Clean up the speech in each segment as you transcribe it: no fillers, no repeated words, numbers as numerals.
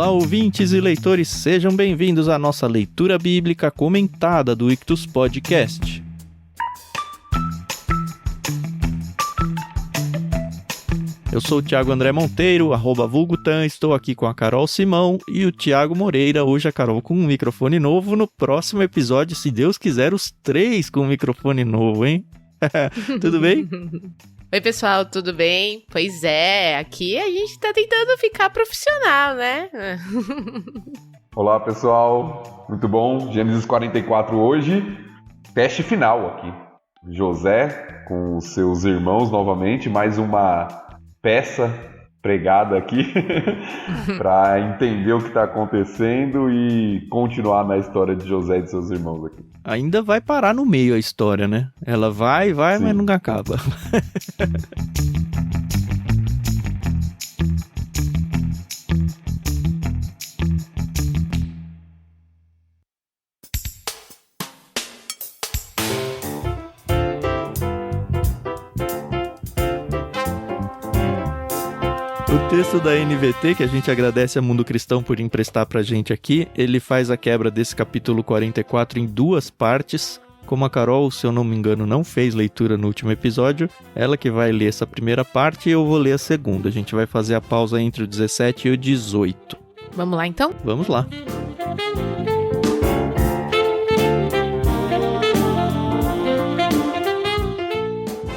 Olá, ouvintes e leitores, sejam bem-vindos à nossa leitura bíblica comentada do Ictus Podcast. Eu sou o Thiago André Monteiro, @vulgutan, estou aqui com a Carol Simão e o Thiago Moreira. Hoje a Carol com um microfone novo, no próximo episódio, se Deus quiser, os 3 com um microfone novo, hein? Tudo bem? Oi, pessoal, tudo bem? Pois é, aqui a gente tá tentando ficar profissional, né? Olá, pessoal, muito bom. Gênesis 44 hoje, teste final aqui. José com os seus irmãos novamente, mais uma peça pregada aqui para entender o que está acontecendo e continuar na história de José e de seus irmãos aqui. Ainda vai parar no meio a história, né? Ela vai, Sim. Mas nunca acaba. O texto da NVT, que a gente agradece a Mundo Cristão por emprestar pra gente aqui, ele faz a quebra desse capítulo 44 em 2 partes. Como a Carol, se eu não me engano, não fez leitura no último episódio, ela que vai ler essa primeira parte e eu vou ler a segunda. A gente vai fazer a pausa entre o 17 e o 18. Vamos lá, então? Vamos lá.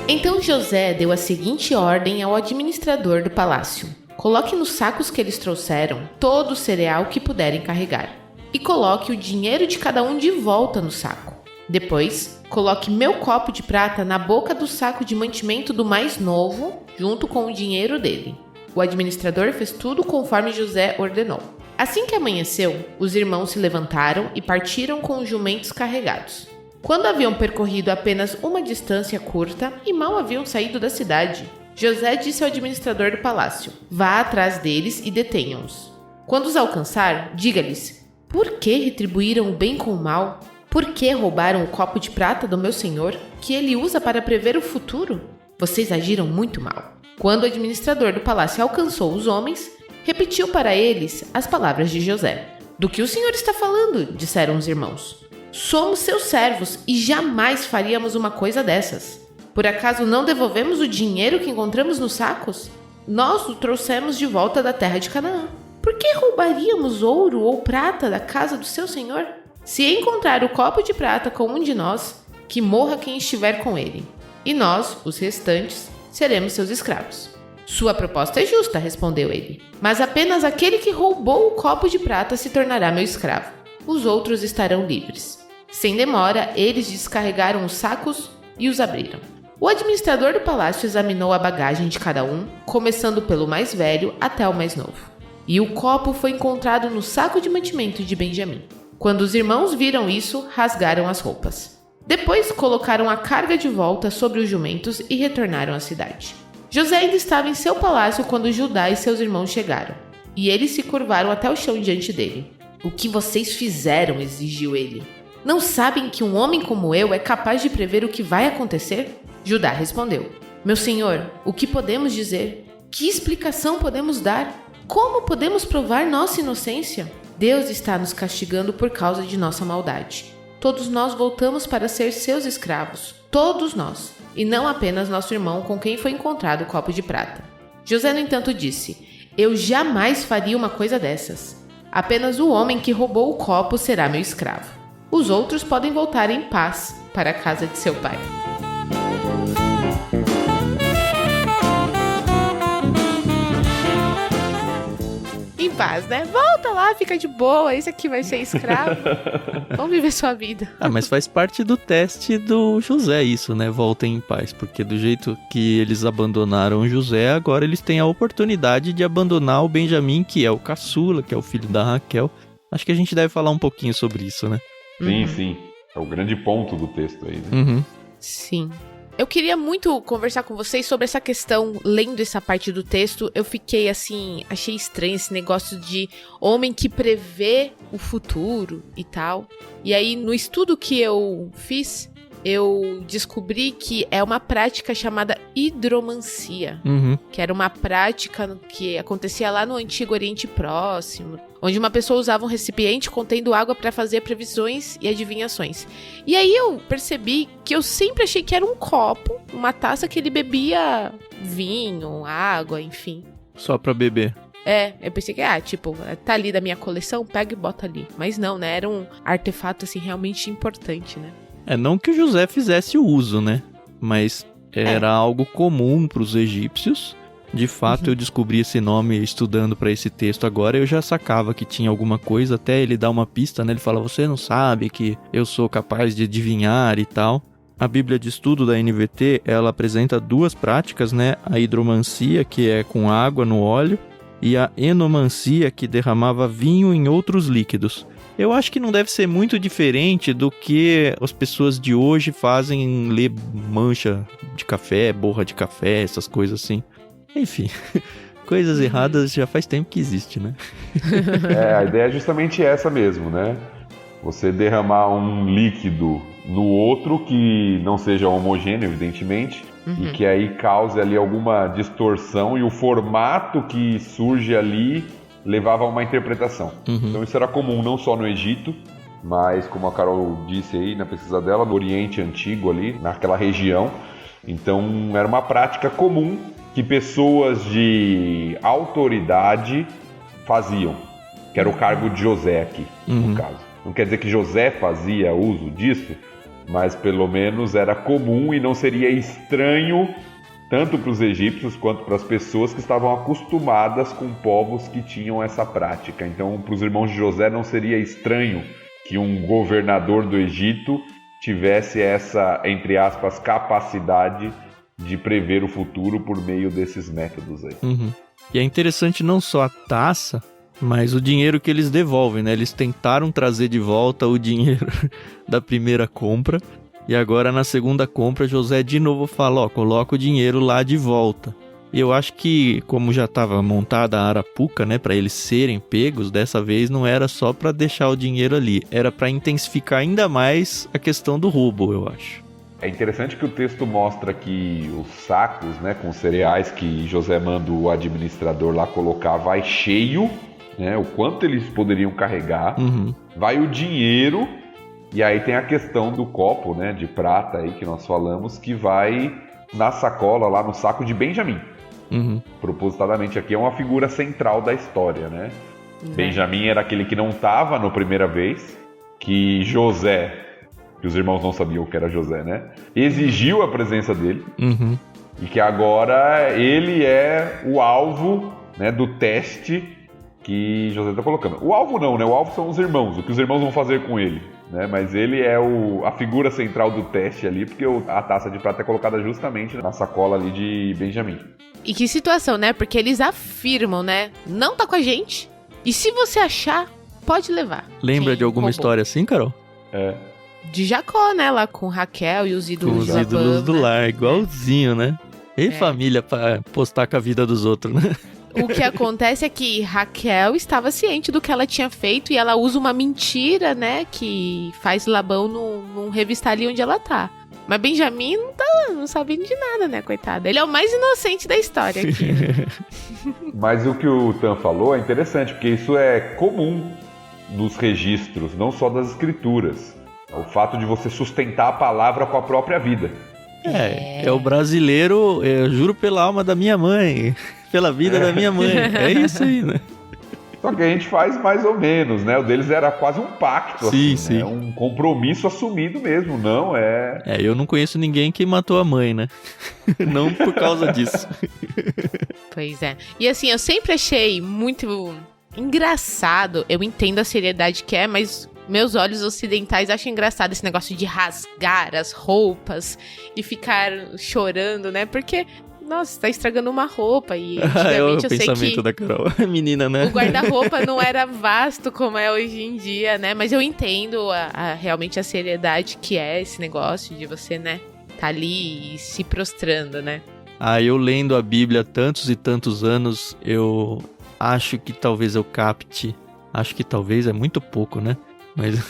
Então José deu a seguinte ordem ao administrador do palácio: coloque nos sacos que eles trouxeram todo o cereal que puderem carregar, e coloque o dinheiro de cada um de volta no saco. Depois, coloque meu copo de prata na boca do saco de mantimento do mais novo, junto com o dinheiro dele. O administrador fez tudo conforme José ordenou. Assim que amanheceu, os irmãos se levantaram e partiram com os jumentos carregados. Quando haviam percorrido apenas uma distância curta e mal haviam saído da cidade, José disse ao administrador do palácio: vá atrás deles e detenham-os. Quando os alcançar, diga-lhes: por que retribuíram o bem com o mal? Por que roubaram o copo de prata do meu senhor, que ele usa para prever o futuro? Vocês agiram muito mal. Quando o administrador do palácio alcançou os homens, repetiu para eles as palavras de José. Do que o senhor está falando? Disseram os irmãos. Somos seus servos e jamais faríamos uma coisa dessas. Por acaso não devolvemos o dinheiro que encontramos nos sacos? Nós o trouxemos de volta da terra de Canaã. Por que roubaríamos ouro ou prata da casa do seu senhor? Se encontrar o copo de prata com um de nós, que morra quem estiver com ele. E nós, os restantes, seremos seus escravos. Sua proposta é justa, respondeu ele. Mas apenas aquele que roubou o copo de prata se tornará meu escravo. Os outros estarão livres. Sem demora, eles descarregaram os sacos e os abriram. O administrador do palácio examinou a bagagem de cada um, começando pelo mais velho até o mais novo. E o copo foi encontrado no saco de mantimento de Benjamim. Quando os irmãos viram isso, rasgaram as roupas. Depois colocaram a carga de volta sobre os jumentos e retornaram à cidade. José ainda estava em seu palácio quando Judá e seus irmãos chegaram, e eles se curvaram até o chão diante dele. O que vocês fizeram? Exigiu ele. Não sabem que um homem como eu é capaz de prever o que vai acontecer? Judá respondeu: meu senhor, o que podemos dizer? Que explicação podemos dar? Como podemos provar nossa inocência? Deus está nos castigando por causa de nossa maldade. Todos nós voltamos para ser seus escravos. Todos nós. E não apenas nosso irmão com quem foi encontrado o copo de prata. José, no entanto, disse: eu jamais faria uma coisa dessas. Apenas o homem que roubou o copo será meu escravo. Os outros podem voltar em paz para a casa de seu pai. Em paz, né? Volta lá, fica de boa, esse aqui vai ser escravo. Vamos viver sua vida. Mas faz parte do teste do José isso, né? Voltem em paz, porque do jeito que eles abandonaram José, agora eles têm a oportunidade de abandonar o Benjamim, que é o caçula, que é o filho da Raquel. Acho que a gente deve falar um pouquinho sobre isso, né? Sim. É o grande ponto do texto aí, né? Uhum. Sim. Eu queria muito conversar com vocês sobre essa questão, lendo essa parte do texto, eu fiquei assim, achei estranho esse negócio de homem que prevê o futuro e tal. E aí, no estudo que eu fiz, eu descobri que é uma prática chamada hidromancia, que era uma prática que acontecia lá no Antigo Oriente Próximo, onde uma pessoa usava um recipiente contendo água para fazer previsões e adivinhações. E aí eu percebi que eu sempre achei que era um copo, uma taça que ele bebia vinho, água, enfim. Só pra beber. Eu pensei que, tá ali da minha coleção, pega e bota ali. Mas não, né, era um artefato, assim, realmente importante, né. Não que o José fizesse o uso, né, mas era algo comum pros egípcios. De fato, eu descobri esse nome estudando para esse texto agora, eu já sacava que tinha alguma coisa, até ele dar uma pista, né? Ele fala, você não sabe que eu sou capaz de adivinhar e tal. A Bíblia de Estudo da NVT, ela apresenta 2 práticas, né? A hidromancia, que é com água no óleo, e a enomancia, que derramava vinho em outros líquidos. Eu acho que não deve ser muito diferente do que as pessoas de hoje fazem em ler mancha de café, borra de café, essas coisas assim. Enfim, coisas erradas já faz tempo que existe, né? A ideia é justamente essa mesmo, né? Você derramar um líquido no outro que não seja homogêneo, evidentemente, e que aí cause ali alguma distorção, e o formato que surge ali levava a uma interpretação. Então isso era comum não só no Egito, mas como a Carol disse aí na pesquisa dela, no Oriente Antigo ali, naquela região. Então era uma prática comum que pessoas de autoridade faziam, que era o cargo de José aqui, no caso. Não quer dizer que José fazia uso disso, mas pelo menos era comum e não seria estranho tanto para os egípcios quanto para as pessoas que estavam acostumadas com povos que tinham essa prática. Então, para os irmãos de José não seria estranho que um governador do Egito tivesse essa, entre aspas, capacidade de prever o futuro por meio desses métodos aí. E é interessante não só a taça, mas o dinheiro que eles devolvem, né? Eles tentaram trazer de volta o dinheiro da primeira compra, e agora na segunda compra José de novo fala, coloca o dinheiro lá de volta. E eu acho que, como já estava montada a arapuca, né, para eles serem pegos, dessa vez não era só para deixar o dinheiro ali, era para intensificar ainda mais a questão do roubo, eu acho. É interessante que o texto mostra que os sacos, né, com cereais que José manda o administrador lá colocar vai cheio, né, o quanto eles poderiam carregar, vai o dinheiro, e aí tem a questão do copo, né, de prata aí que nós falamos, que vai na sacola lá no saco de Benjamim. Propositadamente aqui é uma figura central da história, né? Benjamim era aquele que não estava na primeira vez, que José, que os irmãos não sabiam que era José, né? Exigiu a presença dele, e que agora ele é o alvo, né, do teste que José está colocando. O alvo não, né? O alvo são os irmãos, o que os irmãos vão fazer com ele, né? Mas ele é a figura central do teste ali, porque a taça de prata é colocada justamente na sacola ali de Benjamim. E que situação, né? Porque eles afirmam, né? Não tá com a gente. E se você achar, pode levar. Lembra de alguma história assim, Carol? De Jacó, né? Lá com Raquel e os ídolos do Labão. Os ídolos do lar, igualzinho, né? E família pra postar com a vida dos outros, né? O que acontece é que Raquel estava ciente do que ela tinha feito e ela usa uma mentira, né? Que faz Labão não revistar ali onde ela tá. Mas Benjamim não tá sabendo de nada, né, coitado? Ele é o mais inocente da história aqui. Né? Mas o que o Tan falou é interessante, porque isso é comum nos registros, não só das escrituras. O fato de você sustentar a palavra com a própria vida. É o brasileiro, eu juro pela alma da minha mãe, pela vida da minha mãe. É isso aí, né? Só que a gente faz mais ou menos, né? O deles era quase um pacto, sim, assim, sim. Né? Um compromisso assumido mesmo, não eu não conheço ninguém que matou a mãe, né? Não por causa disso. Pois é. E assim, eu sempre achei muito engraçado, eu entendo a seriedade que é, mas meus olhos ocidentais acham engraçado esse negócio de rasgar as roupas e ficar chorando, né? Porque... Nossa, tá estragando uma roupa e antigamente eu sei que... É o pensamento da Carol, menina, né? O guarda-roupa não era vasto como é hoje em dia, né? Mas eu entendo realmente a seriedade que é esse negócio de você, né? Tá ali se prostrando, né? Eu lendo a Bíblia há tantos e tantos anos, eu acho que talvez eu capte... Acho que talvez é muito pouco, né? Mas,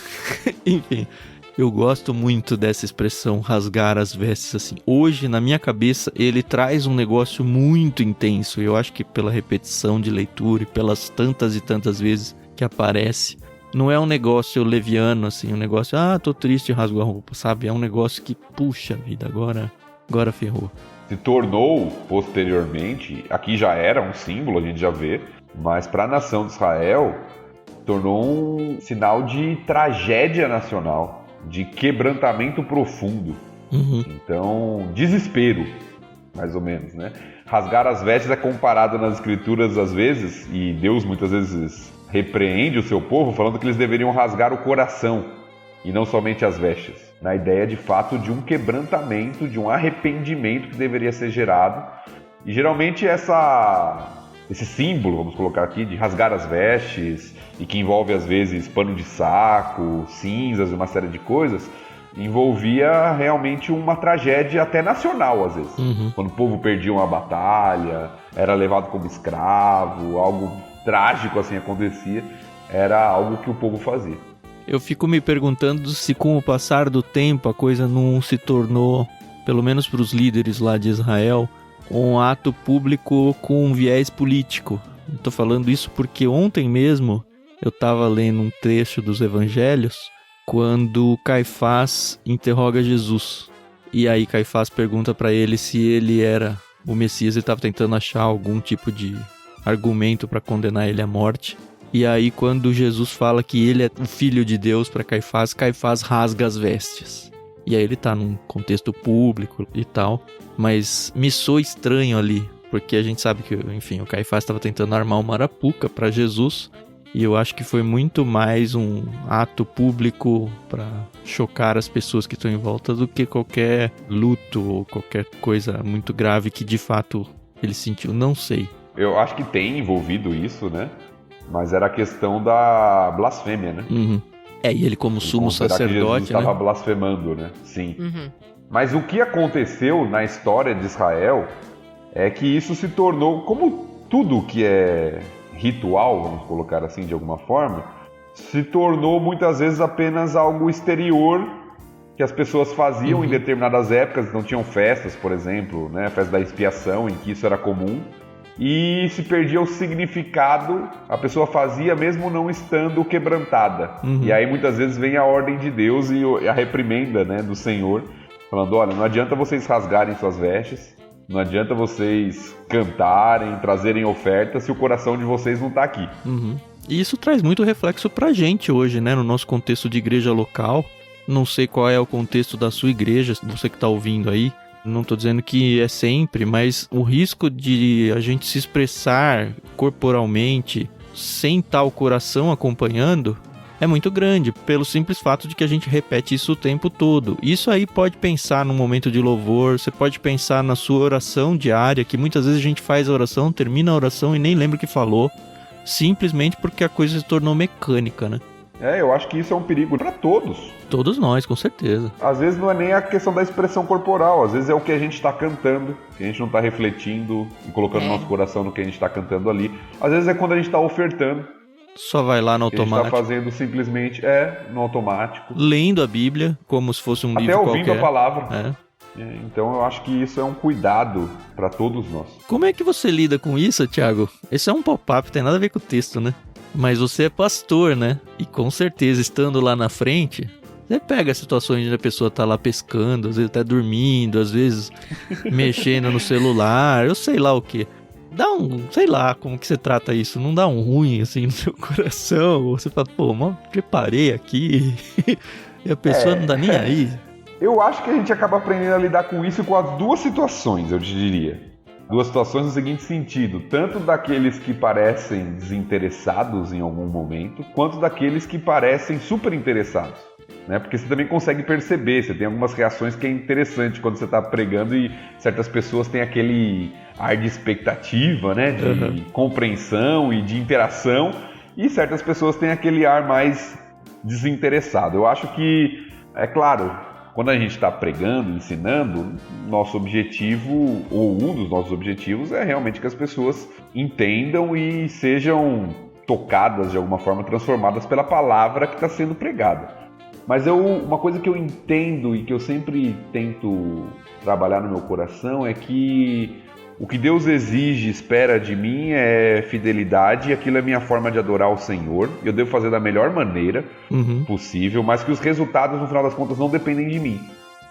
enfim... Eu gosto muito dessa expressão, rasgar as vestes, assim. Hoje, na minha cabeça, ele traz um negócio muito intenso. Eu acho que pela repetição de leitura e pelas tantas e tantas vezes que aparece, não é um negócio leviano, assim, um negócio, tô triste e rasgo a roupa, sabe? É um negócio que, puxa vida, agora ferrou. Se tornou, posteriormente, aqui já era um símbolo, a gente já vê, mas para a nação de Israel, tornou um sinal de tragédia nacional, de quebrantamento profundo. Então, desespero, mais ou menos, né? Rasgar as vestes é comparado nas escrituras às vezes, e Deus muitas vezes repreende o seu povo falando que eles deveriam rasgar o coração e não somente as vestes, na ideia de fato de um quebrantamento, de um arrependimento que deveria ser gerado. E geralmente esse símbolo, vamos colocar aqui, de rasgar as vestes, e que envolve às vezes pano de saco, cinzas e uma série de coisas, envolvia realmente uma tragédia até nacional às vezes. Quando o povo perdia uma batalha, era levado como escravo, algo trágico assim acontecia, era algo que o povo fazia. Eu fico me perguntando se com o passar do tempo a coisa não se tornou, pelo menos para os líderes lá de Israel, um ato público com um viés político. Estou falando isso porque ontem mesmo eu estava lendo um trecho dos evangelhos quando Caifás interroga Jesus. E aí Caifás pergunta para ele se ele era o Messias. Ele estava tentando achar algum tipo de argumento para condenar ele à morte. E aí quando Jesus fala que ele é o Filho de Deus para Caifás, Caifás rasga as vestes. E aí ele tá num contexto público e tal, mas me soa estranho ali, porque a gente sabe que, enfim, o Caifás estava tentando armar uma arapuca para Jesus, e eu acho que foi muito mais um ato público para chocar as pessoas que estão em volta do que qualquer luto ou qualquer coisa muito grave que de fato ele sentiu, não sei. Eu acho que tem envolvido isso, né? Mas era a questão da blasfêmia, né? E ele como sumo sacerdote, que Jesus estava né? blasfemando, né? Sim. Mas o que aconteceu na história de Israel é que isso se tornou, como tudo que é ritual, vamos colocar assim de alguma forma, se tornou muitas vezes apenas algo exterior que as pessoas faziam em determinadas épocas. Não tinham festas, por exemplo, né? A festa da expiação, em que isso era comum. E se perdia o significado, a pessoa fazia mesmo não estando quebrantada. E aí muitas vezes vem a ordem de Deus e a reprimenda, né, do Senhor, falando, olha, não adianta vocês rasgarem suas vestes, não adianta vocês cantarem, trazerem ofertas se o coração de vocês não está aqui. E isso traz muito reflexo pra gente hoje, né, no nosso contexto de igreja local. Não sei qual é o contexto da sua igreja, você que está ouvindo aí. Não estou dizendo que é sempre, mas o risco de a gente se expressar corporalmente sem estar o coração acompanhando é muito grande, pelo simples fato de que a gente repete isso o tempo todo. Isso aí pode pensar num momento de louvor, você pode pensar na sua oração diária, que muitas vezes a gente faz a oração, termina a oração e nem lembra o que falou, simplesmente porque a coisa se tornou mecânica, né? Eu acho que isso é um perigo para todos. Todos nós, com certeza. Às vezes não é nem a questão da expressão corporal, às vezes é o que a gente está cantando, que a gente não está refletindo e colocando nosso coração no que a gente está cantando ali. Às vezes é quando a gente está ofertando. Só vai lá no automático. A gente está fazendo simplesmente, no automático. Lendo a Bíblia, como se fosse um livro qualquer. Até ouvindo a palavra. Então eu acho que isso é um cuidado para todos nós. Como é que você lida com isso, Thiago? Esse é um pop-up, tem nada a ver com o texto, né? Mas você é pastor, né? E com certeza, estando lá na frente, você pega situações onde a pessoa tá lá pescando, às vezes até dormindo, às vezes mexendo no celular, eu sei lá o quê. Dá sei lá como que você trata isso, não dá um ruim assim no seu coração? Ou você fala, mas preparei aqui e a pessoa não tá nem aí. Eu acho que a gente acaba aprendendo a lidar com isso com as duas situações, eu te diria. Duas situações no seguinte sentido, tanto daqueles que parecem desinteressados em algum momento, quanto daqueles que parecem super interessados, né? Porque você também consegue perceber, você tem algumas reações que é interessante quando você está pregando e certas pessoas têm aquele ar de expectativa, né? De compreensão e de interação, e certas pessoas têm aquele ar mais desinteressado. Eu acho que, é claro, quando a gente está pregando, ensinando, nosso objetivo, ou um dos nossos objetivos, é realmente que as pessoas entendam e sejam tocadas de alguma forma, transformadas pela palavra que está sendo pregada. Mas uma coisa que eu entendo e que eu sempre tento trabalhar no meu coração é que o que Deus exige, espera de mim é fidelidade, e aquilo é minha forma de adorar o Senhor. Eu devo fazer da melhor maneira possível, mas que os resultados, no final das contas, não dependem de mim.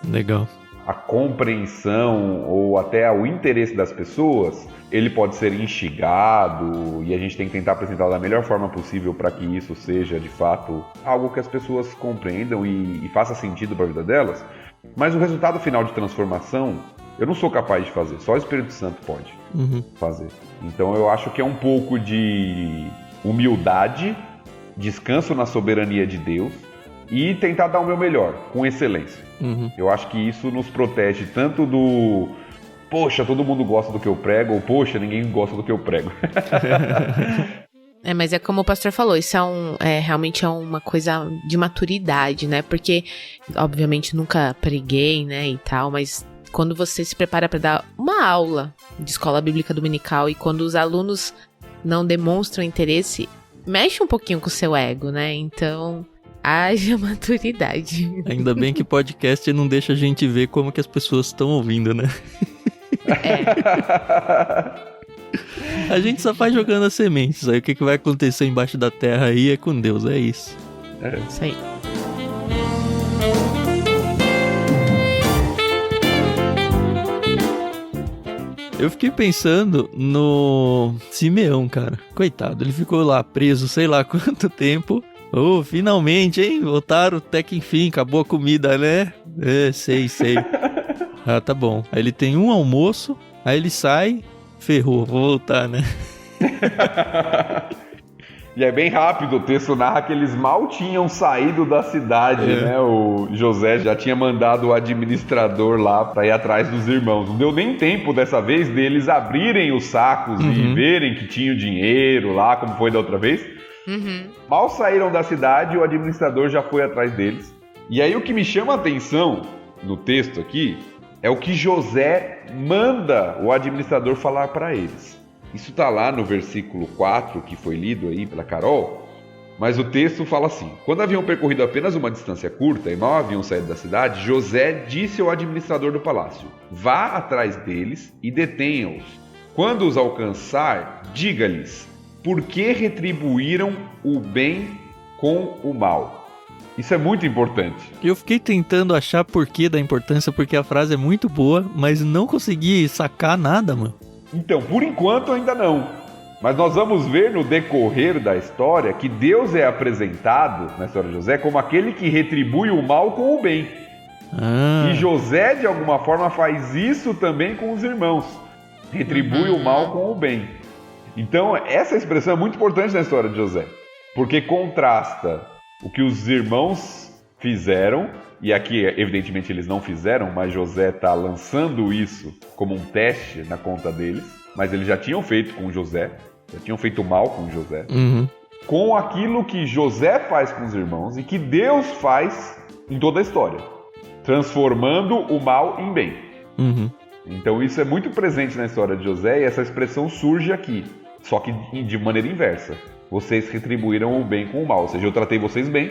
Legal. A compreensão ou até o interesse das pessoas, ele pode ser instigado, e a gente tem que tentar apresentar da melhor forma possível para que isso seja, de fato, algo que as pessoas compreendam e faça sentido para a vida delas. Mas o resultado final de transformação, eu não sou capaz de fazer, só o Espírito Santo pode fazer. Então eu acho que é um pouco de humildade, descanso na soberania de Deus e tentar dar o meu melhor, com excelência. Eu acho que isso nos protege tanto do poxa, todo mundo gosta do que eu prego, ou poxa, ninguém gosta do que eu prego. Mas é como o pastor falou, isso realmente é uma coisa de maturidade, né? Porque, obviamente, nunca preguei, né, e tal, mas quando você se prepara para dar uma aula de escola bíblica dominical e quando os alunos não demonstram interesse, mexe um pouquinho com o seu ego, né? Então, haja maturidade. Ainda bem que podcast não deixa a gente ver como que as pessoas estão ouvindo, né? A gente só vai jogando as sementes. Aí o que vai acontecer embaixo da terra aí é com Deus, é isso. Isso aí. Eu fiquei pensando no Simeão, cara. Coitado, ele ficou lá preso sei lá quanto tempo. Finalmente, hein? Voltaram até que enfim, acabou a comida, né? Sei. Ah, tá bom. Aí ele tem um almoço, aí ele sai, ferrou, vou voltar, né? E é bem rápido, o texto narra que eles mal tinham saído da cidade, né? O José já tinha mandado o administrador lá para ir atrás dos irmãos. Não deu nem tempo dessa vez deles abrirem os sacos e verem que tinha o dinheiro lá, como foi da outra vez. Mal saíram da cidade, o administrador já foi atrás deles. E aí o que me chama a atenção no texto aqui é o que José manda o administrador falar para eles. Isso está lá no versículo 4, que foi lido aí pela Carol, mas o texto fala assim: quando haviam percorrido apenas uma distância curta e mal haviam saído da cidade, José disse ao administrador do palácio: vá atrás deles e detenha-os. Quando os alcançar, diga-lhes: por que retribuíram o bem com o mal? Isso é muito importante. Eu fiquei tentando achar porquê da importância, porque a frase é muito boa, mas não consegui sacar nada, mano. Então, por enquanto ainda não. Mas nós vamos ver no decorrer da história que Deus é apresentado, na história de José, como aquele que retribui o mal com o bem. E José, de alguma forma, faz isso também com os irmãos. Retribui o mal com o bem. Então, essa expressão é muito importante na história de José, porque contrasta o que os irmãos fizeram, e aqui, evidentemente, eles não fizeram, mas José está lançando isso como um teste na conta deles, mas eles já tinham feito com José, já tinham feito mal com José, com aquilo que José faz com os irmãos e que Deus faz em toda a história, transformando o mal em bem. Então isso é muito presente na história de José, e essa expressão surge aqui, só que de maneira inversa. Vocês retribuíram o bem com o mal, ou seja, eu tratei vocês bem,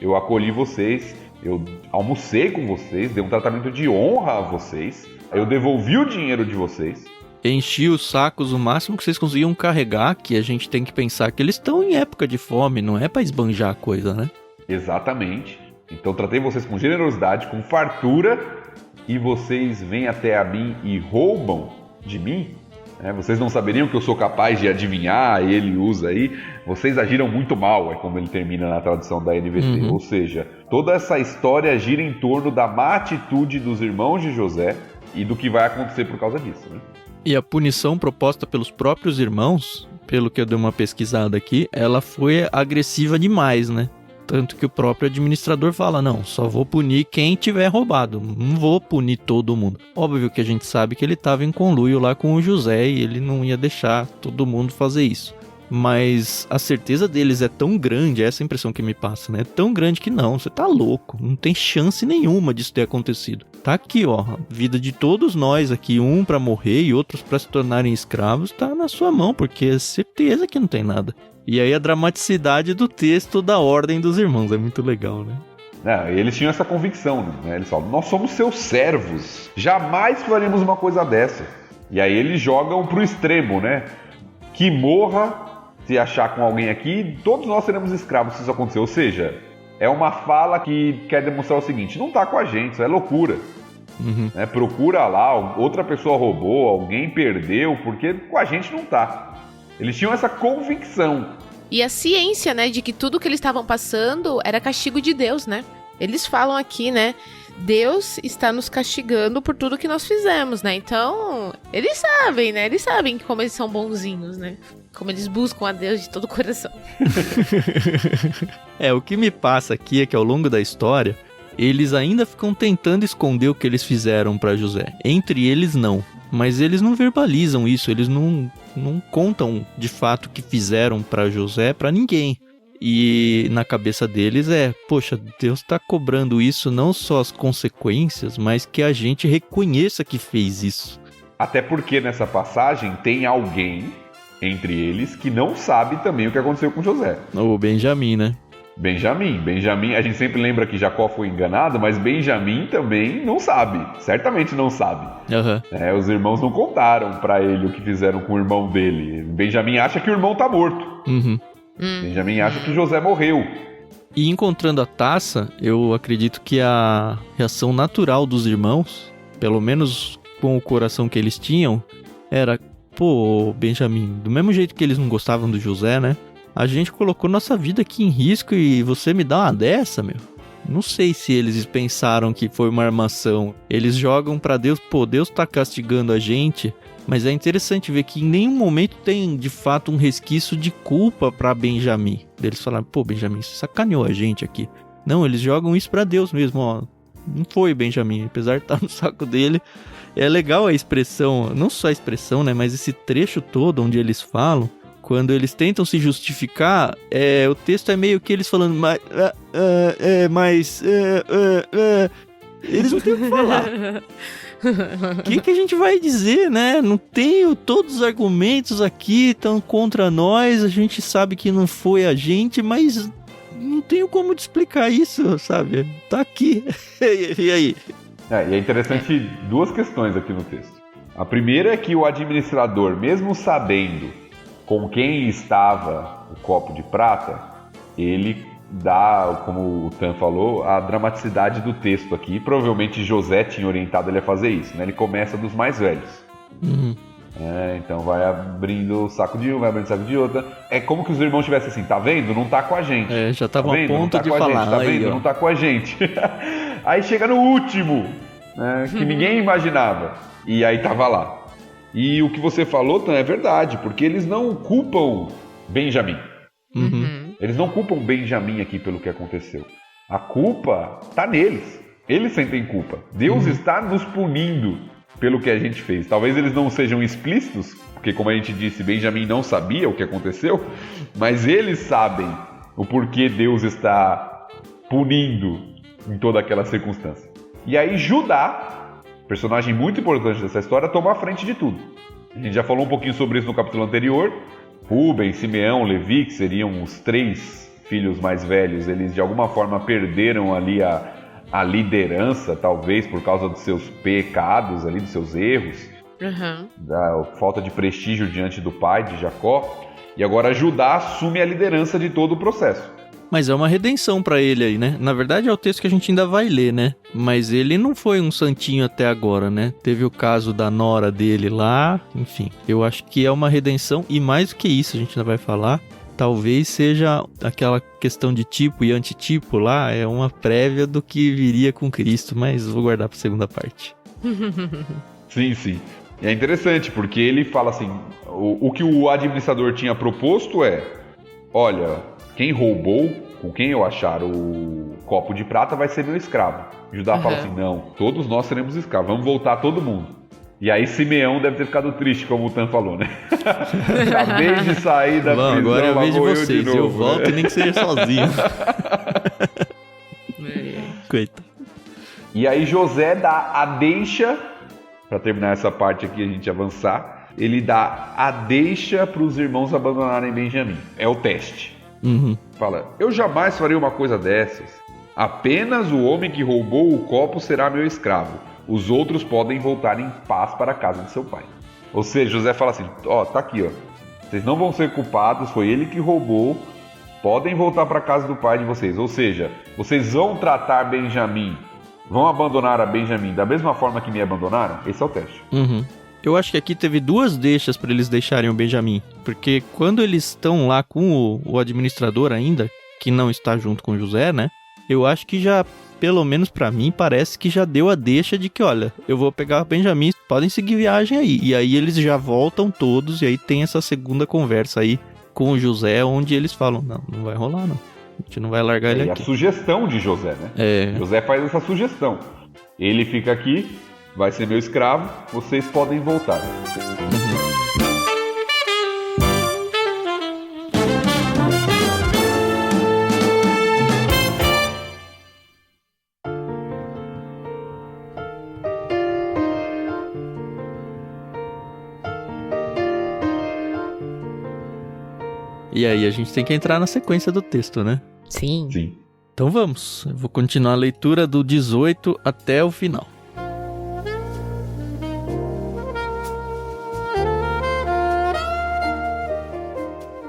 eu acolhi vocês, eu almocei com vocês, dei um tratamento de honra a vocês, eu devolvi o dinheiro de vocês. Enchi os sacos o máximo que vocês conseguiam carregar, que a gente tem que pensar que eles estão em época de fome, não é pra esbanjar a coisa, né? Exatamente. Então tratei vocês com generosidade, com fartura, e vocês vêm até a mim e roubam de mim? Vocês não saberiam que eu sou capaz de adivinhar, ele usa aí, vocês agiram muito mal, é como ele termina na tradução da NVT. Ou seja, toda essa história gira em torno da má atitude dos irmãos de José e do que vai acontecer por causa disso, né? E a punição proposta pelos próprios irmãos, pelo que eu dei uma pesquisada aqui, ela foi agressiva demais, né? Tanto que o próprio administrador fala, não, só vou punir quem tiver roubado, não vou punir todo mundo. Óbvio que a gente sabe que ele estava em conluio lá com o José e ele não ia deixar todo mundo fazer isso. Mas a certeza deles é tão grande, essa impressão que me passa, né? É tão grande que não, você tá louco, não tem chance nenhuma disso ter acontecido. Tá aqui, ó, a vida de todos nós aqui, um pra morrer e outros pra se tornarem escravos, tá na sua mão, porque é certeza que não tem nada. E aí a dramaticidade do texto da ordem dos irmãos, é muito legal, né? Eles tinham essa convicção, né? Eles falam, nós somos seus servos, jamais faremos uma coisa dessa. E aí eles jogam pro extremo, né? Que morra, se achar com alguém aqui, todos nós seremos escravos se isso acontecer. Ou seja, é uma fala que quer demonstrar o seguinte, não tá com a gente, isso é loucura. Né? Procura lá, outra pessoa roubou, alguém perdeu, porque com a gente não tá. Eles tinham essa convicção. E a ciência, né, de que tudo que eles estavam passando era castigo de Deus, né? Eles falam aqui, né, Deus está nos castigando por tudo que nós fizemos, né? Então, eles sabem, né? Eles sabem como eles são bonzinhos, né? Como eles buscam a Deus de todo o coração. O que me passa aqui é que ao longo da história, eles ainda ficam tentando esconder o que eles fizeram para José. Entre eles, não. Mas eles não verbalizam isso, eles não contam de fato o que fizeram para José para ninguém. E na cabeça deles poxa, Deus está cobrando isso, não só as consequências, mas que a gente reconheça que fez isso. Até porque nessa passagem tem alguém entre eles que não sabe também o que aconteceu com José. O Benjamim, né? Benjamim, a gente sempre lembra que Jacó foi enganado, mas Benjamim também não sabe, certamente não sabe. Os irmãos não contaram pra ele o que fizeram com o irmão dele. Benjamim acha que o irmão tá morto. Benjamim acha que José morreu. E encontrando a taça, eu acredito que a reação natural dos irmãos, pelo menos com o coração que eles tinham, era, pô, Benjamim, do mesmo jeito que eles não gostavam do José, né? A gente colocou nossa vida aqui em risco e você me dá uma dessa, meu? Não sei se eles pensaram que foi uma armação. Eles jogam pra Deus, pô, Deus tá castigando a gente. Mas é interessante ver que em nenhum momento tem, de fato, um resquício de culpa pra Benjamim. Eles falaram, pô, Benjamim, você sacaneou a gente aqui. Não, eles jogam isso pra Deus mesmo, ó. Não foi Benjamim, apesar de estar no saco dele. É legal a expressão, não só a expressão, né, mas esse trecho todo onde eles falam. Quando eles tentam se justificar, o texto é meio que eles falando, eles não têm o que falar. O que a gente vai dizer, né? Não tenho, todos os argumentos aqui estão contra nós, a gente sabe que não foi a gente, mas não tenho como te explicar isso, sabe? Tá aqui. E aí? E é interessante duas questões aqui no texto. A primeira é que o administrador, mesmo sabendo com quem estava o copo de prata, ele dá, como o Tan falou, a dramaticidade do texto aqui. Provavelmente José tinha orientado ele a fazer isso, né? Ele começa dos mais velhos. Então vai abrindo o saco de um, vai abrindo o saco de outra. É como que os irmãos tivessem assim, tá vendo? Não tá com a gente. Já estavam a ponto de falar. Gente, tá vendo? Não tá com a gente. Aí chega no último, né? Que ninguém imaginava. E aí tava lá. E o que você falou, Tan, é verdade, porque eles não culpam Benjamim. Eles não culpam Benjamim aqui pelo que aconteceu. A culpa tá neles. Eles sentem culpa. Deus está nos punindo pelo que a gente fez. Talvez eles não sejam explícitos, porque como a gente disse, Benjamim não sabia o que aconteceu, mas eles sabem o porquê Deus está punindo em toda aquela circunstância. E aí Judá, personagem muito importante dessa história, toma a frente de tudo. A gente já falou um pouquinho sobre isso no capítulo anterior. Rubem, Simeão, Levi, que seriam os 3 filhos mais velhos, eles de alguma forma perderam ali a liderança, talvez por causa dos seus pecados, ali, dos seus erros, da falta de prestígio diante do pai de Jacó. E agora Judá assume a liderança de todo o processo. Mas é uma redenção pra ele aí, né? Na verdade é o texto que a gente ainda vai ler, né? Mas ele não foi um santinho até agora, né? Teve o caso da nora dele lá, enfim. Eu acho que é uma redenção e mais do que isso, a gente ainda vai falar. Talvez seja aquela questão de tipo e antitipo lá, é uma prévia do que viria com Cristo, mas vou guardar pra segunda parte. Sim. E é interessante, porque ele fala assim, o que o administrador tinha proposto é, olha, quem roubou, com quem eu achar o copo de prata vai ser meu escravo. Judá fala assim, não, todos nós seremos escravos, vamos voltar todo mundo. E aí Simeão deve ter ficado triste, como o Tan falou, né? Acabei de sair da prisão, agora eu vejo vocês, eu volto e nem que seja sozinho. Coitado. E aí José dá a deixa, para terminar essa parte aqui, a gente avançar, ele dá a deixa para os irmãos abandonarem Benjamim. É o teste. Fala, eu jamais faria uma coisa dessas. Apenas o homem que roubou o copo será meu escravo. Os outros podem voltar em paz para a casa de seu pai. Ou seja, José fala assim, tá aqui, vocês não vão ser culpados, foi ele que roubou, podem voltar para a casa do pai de vocês. Ou seja, vocês vão tratar Benjamim, vão abandonar a Benjamim da mesma forma que me abandonaram? Esse é o teste. Uhum. Eu acho que aqui teve 2 deixas para eles deixarem o Benjamim, porque quando eles estão lá com o administrador ainda, que não está junto com José, né? Eu acho que já, pelo menos pra mim, parece que já deu a deixa de que, olha, eu vou pegar o Benjamim, podem seguir viagem aí. E aí eles já voltam todos, e aí tem essa segunda conversa aí com o José, onde eles falam, não vai rolar, não. A gente não vai largar ele aqui. E a sugestão de José, né? José faz essa sugestão. Ele fica aqui, vai ser meu escravo, vocês podem voltar. E aí a gente tem que entrar na sequência do texto, né? Sim. Então vamos. Eu vou continuar a leitura do 18 até o final.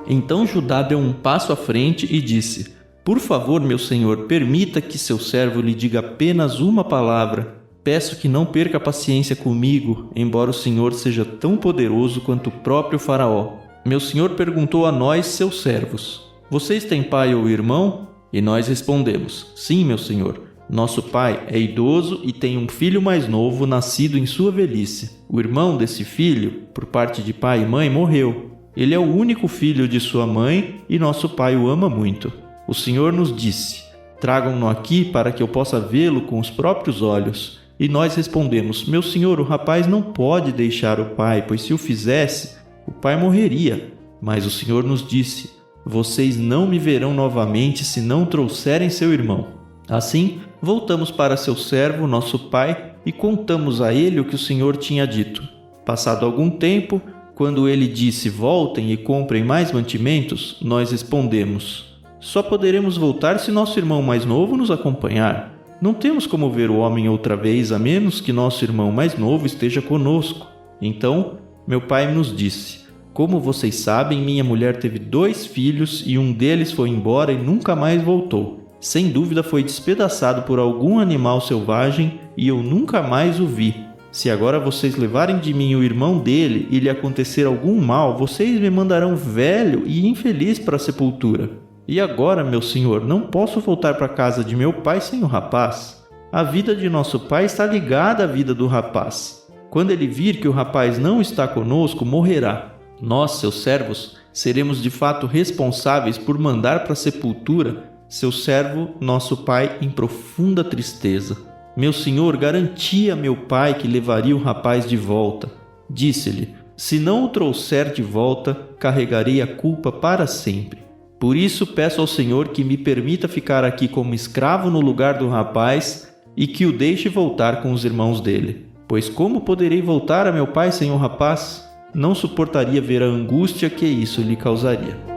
Então Judá deu um passo à frente e disse: Por favor, meu senhor, permita que seu servo lhe diga apenas uma palavra. Peço que não perca a paciência comigo, embora o senhor seja tão poderoso quanto o próprio faraó. Meu senhor perguntou a nós, seus servos: Vocês têm pai ou irmão? E nós respondemos: Sim, meu senhor. Nosso pai é idoso e tem um filho mais novo, nascido em sua velhice. O irmão desse filho, por parte de pai e mãe, morreu. Ele é o único filho de sua mãe e nosso pai o ama muito. O senhor nos disse: Tragam-no aqui para que eu possa vê-lo com os próprios olhos. E nós respondemos: Meu senhor, o rapaz não pode deixar o pai, pois se o fizesse, o pai morreria. Mas o senhor nos disse: Vocês não me verão novamente se não trouxerem seu irmão. Assim, voltamos para seu servo, nosso pai, e contamos a ele o que o senhor tinha dito. Passado algum tempo, quando ele disse: Voltem e comprem mais mantimentos, nós respondemos: Só poderemos voltar se nosso irmão mais novo nos acompanhar. Não temos como ver o homem outra vez, a menos que nosso irmão mais novo esteja conosco. Então, meu pai nos disse: Como vocês sabem, minha mulher teve 2 filhos e um deles foi embora e nunca mais voltou. Sem dúvida foi despedaçado por algum animal selvagem e eu nunca mais o vi. Se agora vocês levarem de mim o irmão dele e lhe acontecer algum mal, vocês me mandarão velho e infeliz para a sepultura. E agora, meu senhor, não posso voltar para a casa de meu pai sem o rapaz. A vida de nosso pai está ligada à vida do rapaz. Quando ele vir que o rapaz não está conosco, morrerá. Nós, seus servos, seremos de fato responsáveis por mandar para a sepultura seu servo, nosso pai, em profunda tristeza. Meu senhor garantia a meu pai que levaria o rapaz de volta. Disse-lhe: Se não o trouxer de volta, carregarei a culpa para sempre. Por isso peço ao senhor que me permita ficar aqui como escravo no lugar do rapaz e que o deixe voltar com os irmãos dele. Pois como poderei voltar a meu pai sem o rapaz? Não suportaria ver a angústia que isso lhe causaria.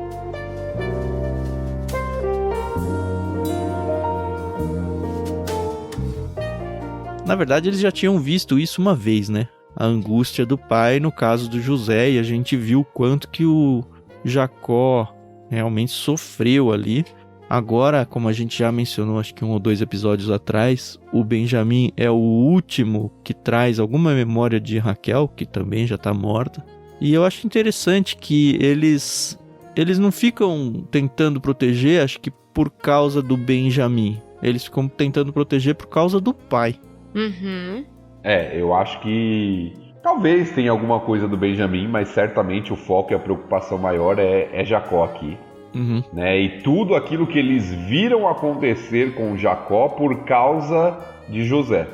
Na verdade, eles já tinham visto isso uma vez, né? A angústia do pai no caso do José, e a gente viu o quanto que o Jacó realmente sofreu ali. Agora, como a gente já mencionou, acho que 1 ou 2 episódios atrás, o Benjamim é o último que traz alguma memória de Raquel, que também já está morta. E eu acho interessante que eles não ficam tentando proteger, acho que por causa do Benjamim. Eles ficam tentando proteger por causa do pai. Uhum. Eu acho que talvez tenha alguma coisa do Benjamim, mas certamente o foco e a preocupação maior é Jacó aqui. Uhum. Né? E tudo aquilo que eles viram acontecer com Jacó por causa de José.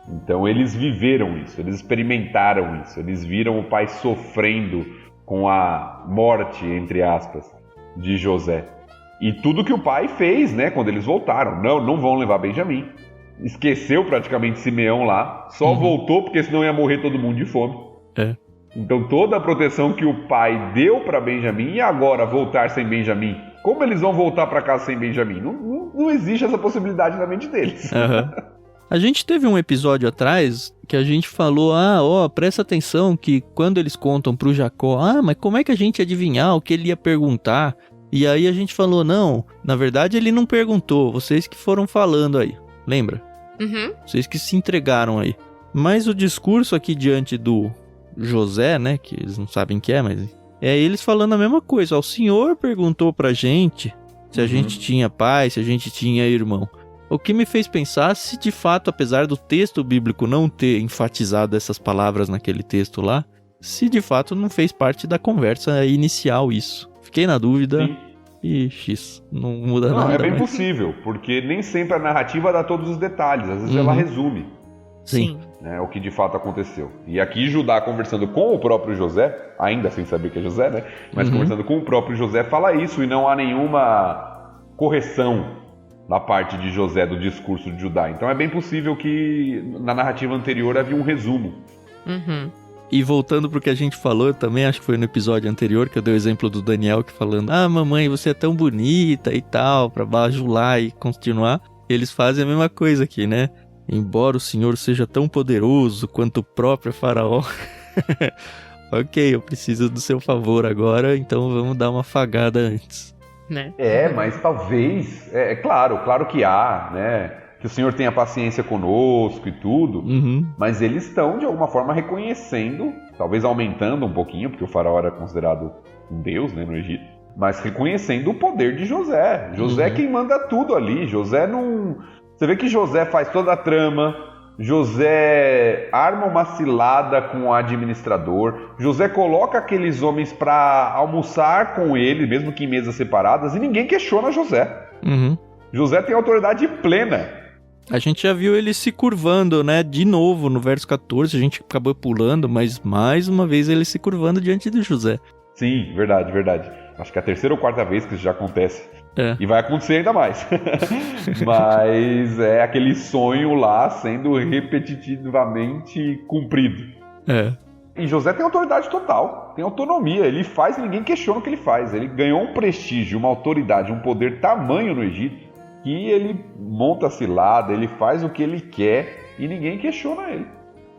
Então eles viveram isso, eles experimentaram isso, eles viram o pai sofrendo com a morte, entre aspas, de José. E tudo que o pai fez, né, quando eles voltaram: não vão levar Benjamim. Esqueceu praticamente Simeão lá, só voltou porque senão ia morrer todo mundo de fome. Então toda a proteção que o pai deu para Benjamim, e agora voltar sem Benjamim, Como eles vão voltar para casa sem Benjamim? Não existe essa possibilidade na mente deles. A gente teve um episódio atrás que a gente falou, presta atenção que quando eles contam pro Jacó, mas como é que a gente ia adivinhar o que ele ia perguntar? E aí a gente falou, não, na verdade ele não perguntou, vocês que foram falando aí, lembra? Uhum. Vocês que se entregaram aí. Mas o discurso aqui diante do José, né, que eles não sabem quem é, mas é eles falando a mesma coisa. O Senhor perguntou pra gente se a gente tinha pai, se a gente tinha irmão. O que me fez pensar se de fato, apesar do texto bíblico não ter enfatizado essas palavras naquele texto lá, se de fato não fez parte da conversa inicial isso. Fiquei na dúvida. Sim. E não muda nada. Não, é bem mas... possível, porque nem sempre a narrativa dá todos os detalhes, às vezes ela resume. Sim. Né, o que de fato aconteceu. E aqui Judá conversando com o próprio José, ainda sem saber que é José, né? Mas conversando com o próprio José, fala isso e não há nenhuma correção da parte de José do discurso de Judá. Então é bem possível que na narrativa anterior havia um resumo. E voltando pro que a gente falou, também acho que foi no episódio anterior que eu dei o exemplo do Daniel que falando, mamãe, você é tão bonita e tal, pra bajular e continuar. Eles fazem a mesma coisa aqui, né? Embora o Senhor seja tão poderoso quanto o próprio faraó. Ok, eu preciso do seu favor agora, então vamos dar uma afagada antes. Né? Mas talvez, claro que há, né? Que o Senhor tenha paciência conosco e tudo, mas eles estão de alguma forma reconhecendo, talvez aumentando um pouquinho, porque o faraó era considerado um deus, né, no Egito, mas reconhecendo o poder de José. José é quem manda tudo ali. José não... Você vê que José faz toda a trama, José arma uma cilada com o administrador, José coloca aqueles homens para almoçar com ele, mesmo que em mesas separadas, e ninguém questiona José. José tem autoridade plena. A gente já viu ele se curvando, né? De novo, no verso 14, a gente acabou pulando, mas mais uma vez ele se curvando diante de José. Sim, verdade. Acho que é a terceira ou quarta vez que isso já acontece. E vai acontecer ainda mais. Mas é aquele sonho lá sendo repetitivamente cumprido. E José tem autoridade total, tem autonomia. Ele faz e ninguém questiona o que ele faz. Ele ganhou um prestígio, uma autoridade, um poder tamanho no Egito que ele monta a cilada, ele faz o que ele quer e ninguém questiona ele.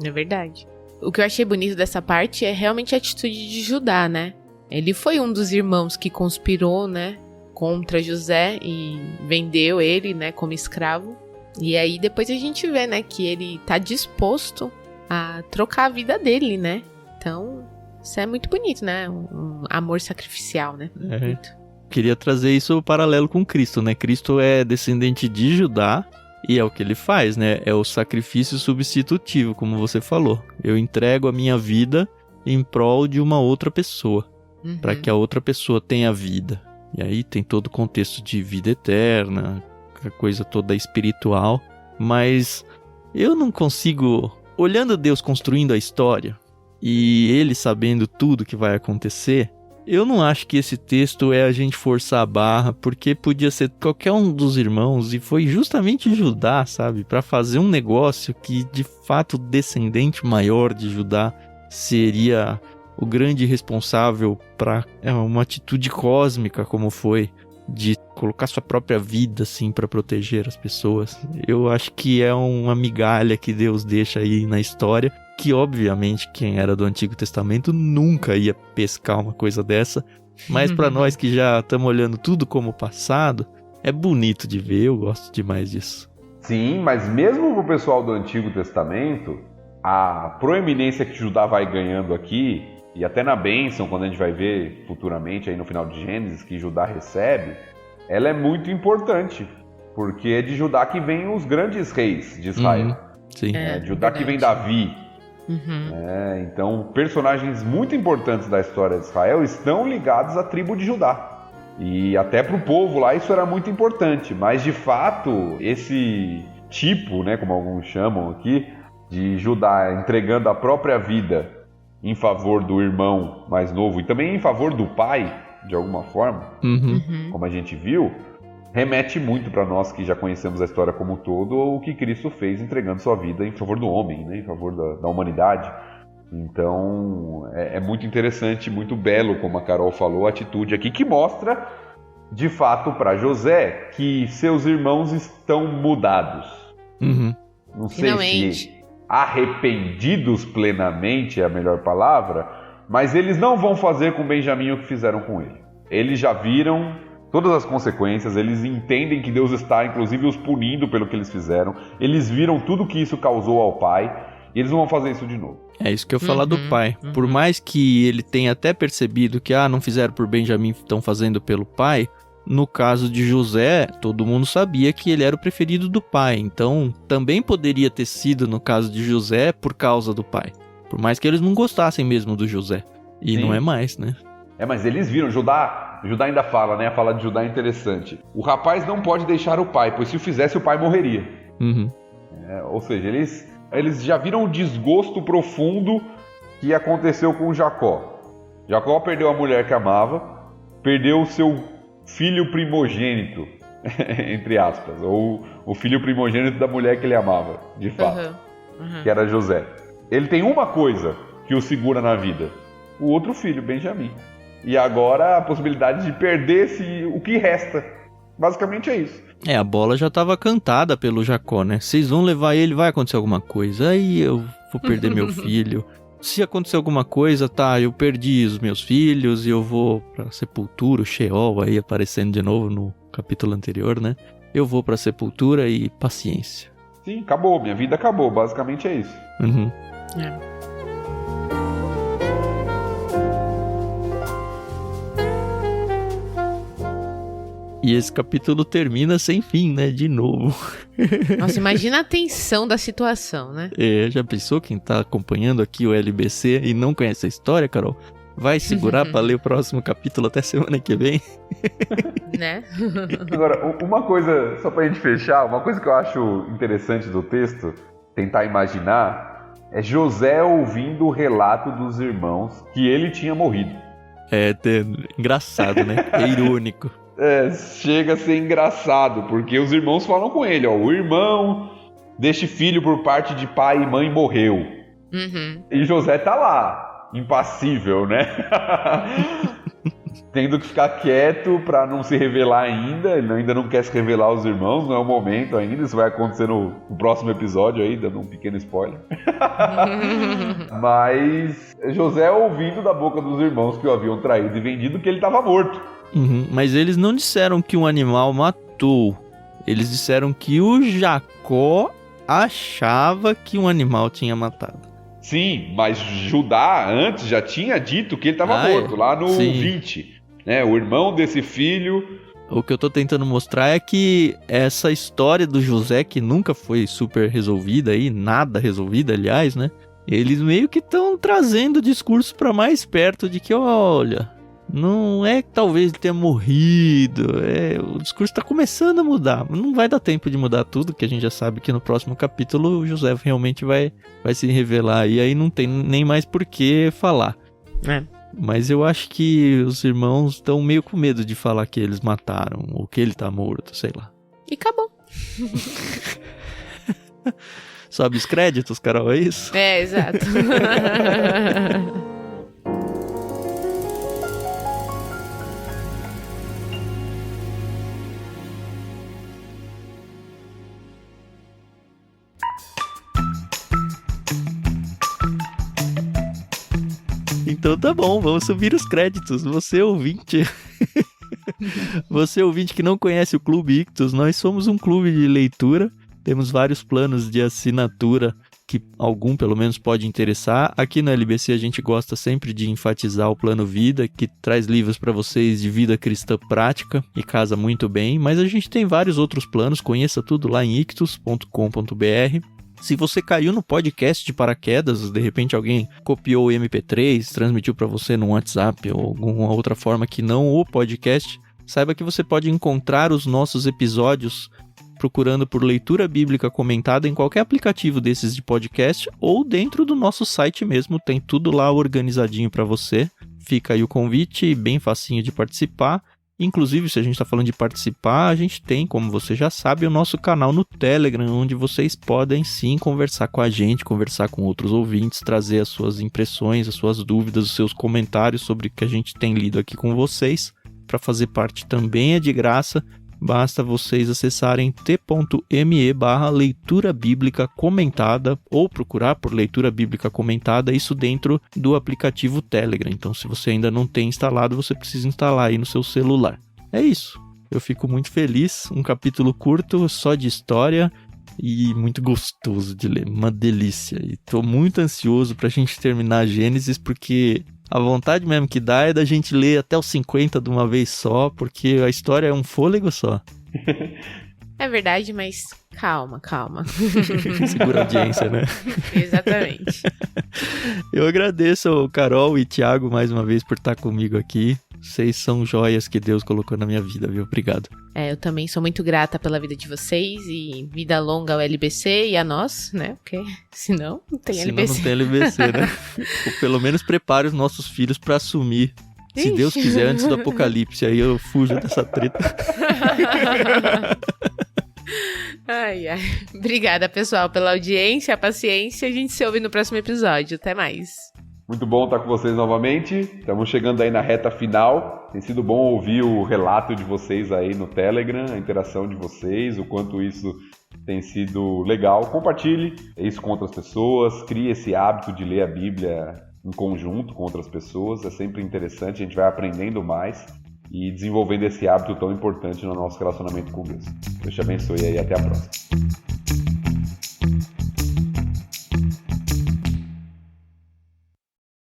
É verdade. O que eu achei bonito dessa parte é realmente a atitude de Judá, né? Ele foi um dos irmãos que conspirou, né, contra José e vendeu ele, né, como escravo. E aí depois a gente vê, né, que ele tá disposto a trocar a vida dele, né? Então, isso é muito bonito, né? Um amor sacrificial, né? Muito. Queria trazer isso paralelo com Cristo, né? Cristo é descendente de Judá e é o que ele faz, né? É o sacrifício substitutivo, como você falou. Eu entrego a minha vida em prol de uma outra pessoa, para que a outra pessoa tenha vida. E aí tem todo o contexto de vida eterna, a coisa toda espiritual. Mas eu não consigo... Olhando Deus construindo a história e ele sabendo tudo que vai acontecer, eu não acho que esse texto é a gente forçar a barra, porque podia ser qualquer um dos irmãos e foi justamente Judá, sabe? Para fazer um negócio que de fato o descendente maior de Judá seria o grande responsável para uma atitude cósmica como foi, de colocar sua própria vida assim para proteger as pessoas. Eu acho que é uma migalha que Deus deixa aí na história, que obviamente quem era do Antigo Testamento nunca ia pescar uma coisa dessa, mas para nós que já estamos olhando tudo como passado, é bonito de ver, eu gosto demais disso. Sim, mas mesmo pro pessoal do Antigo Testamento, a proeminência que Judá vai ganhando aqui, e até na bênção, quando a gente vai ver futuramente aí no final de Gênesis, que Judá recebe, ela é muito importante, porque é de Judá que vem os grandes reis de Israel. Sim. É de Judá que vem Davi. Então, personagens muito importantes da história de Israel estão ligados à tribo de Judá. E até para o povo lá isso era muito importante. Mas, de fato, esse tipo, né, como alguns chamam aqui, de Judá entregando a própria vida em favor do irmão mais novo e também em favor do pai, de alguma forma, como a gente viu, remete muito para nós que já conhecemos a história como um todo, o que Cristo fez entregando sua vida em favor do homem, né, em favor da humanidade. Então é muito interessante, muito belo, como a Carol falou, a atitude aqui que mostra de fato para José que seus irmãos estão mudados. Não sei se arrependidos plenamente é a melhor palavra, mas eles não vão fazer com Benjamim o que fizeram com ele. Eles já viram todas as consequências, eles entendem que Deus está inclusive os punindo pelo que eles fizeram, eles viram tudo que isso causou ao pai, e eles não vão fazer isso de novo. É isso que eu falar do pai. Por mais que ele tenha até percebido que não fizeram por Benjamim, estão fazendo pelo pai, no caso de José, todo mundo sabia que ele era o preferido do pai, então também poderia ter sido no caso de José por causa do pai. Por mais que eles não gostassem mesmo do José. E Sim. Não é mais, né? Mas eles viram, Judá ainda fala, né? A fala de Judá é interessante. O rapaz não pode deixar o pai, pois se o fizesse o pai morreria. Ou seja, eles já viram o desgosto profundo que aconteceu com Jacó. Jacó perdeu a mulher que amava, perdeu o seu filho primogênito, entre aspas, ou o filho primogênito da mulher que ele amava, de fato, que era José. Ele tem uma coisa que o segura na vida, o outro filho, Benjamim. E agora a possibilidade de perder o que resta. Basicamente é isso. A bola já estava cantada pelo Jacó, né? Vocês vão levar ele, vai acontecer alguma coisa, aí eu vou perder meu filho. Se acontecer alguma coisa, eu perdi os meus filhos e eu vou pra sepultura, o Sheol aí aparecendo de novo no capítulo anterior, né? Eu vou pra sepultura e paciência. Sim, acabou, minha vida acabou, basicamente é isso. E esse capítulo termina sem fim, né? De novo. Nossa, imagina a tensão da situação, né? Já pensou quem tá acompanhando aqui o LBC e não conhece a história, Carol? Vai segurar pra ler o próximo capítulo até semana que vem? Né? Agora, uma coisa, só pra gente fechar, uma coisa que eu acho interessante do texto, tentar imaginar, é José ouvindo o relato dos irmãos que ele tinha morrido. Engraçado, né? É irônico. Chega a ser engraçado, porque os irmãos falam com ele, o irmão deste filho por parte de pai e mãe morreu. E José tá lá, impassível, né? Tendo que ficar quieto pra não se revelar ainda, ele ainda não quer se revelar aos irmãos, não é o momento ainda, isso vai acontecer no próximo episódio aí, dando um pequeno spoiler. Mas José ouvindo da boca dos irmãos que o haviam traído e vendido que ele estava morto. Mas eles não disseram que um animal matou. Eles disseram que o Jacó achava que um animal tinha matado. Sim, mas Judá antes já tinha dito que ele estava morto, lá no 20. Né? O irmão desse filho... O que eu tô tentando mostrar é que essa história do José, que nunca foi super resolvida aí, nada resolvida, aliás, né? Eles meio que estão trazendo o discurso para mais perto de que, olha... Não é que talvez ele tenha morrido, o discurso está começando a mudar. Não vai dar tempo de mudar tudo, que a gente já sabe que no próximo capítulo o José realmente vai se revelar. E aí não tem nem mais por que falar. Mas eu acho que os irmãos estão meio com medo de falar que eles mataram, ou que ele tá morto, sei lá. E acabou. Sobe os créditos, Carol, é isso? Exato. Então tá bom, vamos subir os créditos. Você ouvinte que não conhece o Clube Ictus, nós somos um clube de leitura. Temos vários planos de assinatura que algum pelo menos pode interessar. Aqui no LBC a gente gosta sempre de enfatizar o Plano Vida, que traz livros para vocês de vida cristã prática e casa muito bem. Mas a gente tem vários outros planos, conheça tudo lá em ictus.com.br. Se você caiu no podcast de paraquedas, de repente alguém copiou o MP3, transmitiu para você no WhatsApp ou alguma outra forma que não o podcast, saiba que você pode encontrar os nossos episódios procurando por Leitura Bíblica Comentada em qualquer aplicativo desses de podcast ou dentro do nosso site mesmo, tem tudo lá organizadinho para você. Fica aí o convite, bem facinho de participar. Inclusive, se a gente está falando de participar, a gente tem, como você já sabe, o nosso canal no Telegram, onde vocês podem sim conversar com a gente, conversar com outros ouvintes, trazer as suas impressões, as suas dúvidas, os seus comentários sobre o que a gente tem lido aqui com vocês. para fazer parte também é de graça. Basta vocês acessarem t.me/leitura bíblica comentada ou procurar por leitura bíblica comentada, isso dentro do aplicativo Telegram. Então, se você ainda não tem instalado, você precisa instalar aí no seu celular. É isso. Eu fico muito feliz. Um capítulo curto, só de história e muito gostoso de ler. Uma delícia. E tô muito ansioso pra gente terminar Gênesis, porque a vontade mesmo que dá é da gente ler até os 50 de uma vez só, porque a história é um fôlego só. É verdade, mas calma. Segura a audiência, né? Exatamente. Eu agradeço ao Carol e Thiago mais uma vez por estar comigo aqui. Vocês são joias que Deus colocou na minha vida, viu? Obrigado. Eu também sou muito grata pela vida de vocês e vida longa ao LBC e a nós, né? Porque senão não tem LBC. Senão não tem LBC, né? Ou pelo menos prepare os nossos filhos para assumir, se Deus quiser, antes do apocalipse. Aí eu fujo dessa treta. Ai. Obrigada, pessoal, pela audiência, a paciência. A gente se ouve no próximo episódio. Até mais. Muito bom estar com vocês novamente. Estamos chegando aí na reta final. Tem sido bom ouvir o relato de vocês aí no Telegram, a interação de vocês, o quanto isso tem sido legal. Compartilhe isso com outras pessoas, crie esse hábito de ler a Bíblia em conjunto com outras pessoas. É sempre interessante, a gente vai aprendendo mais e desenvolvendo esse hábito tão importante no nosso relacionamento com Deus. Deus te abençoe aí, até a próxima.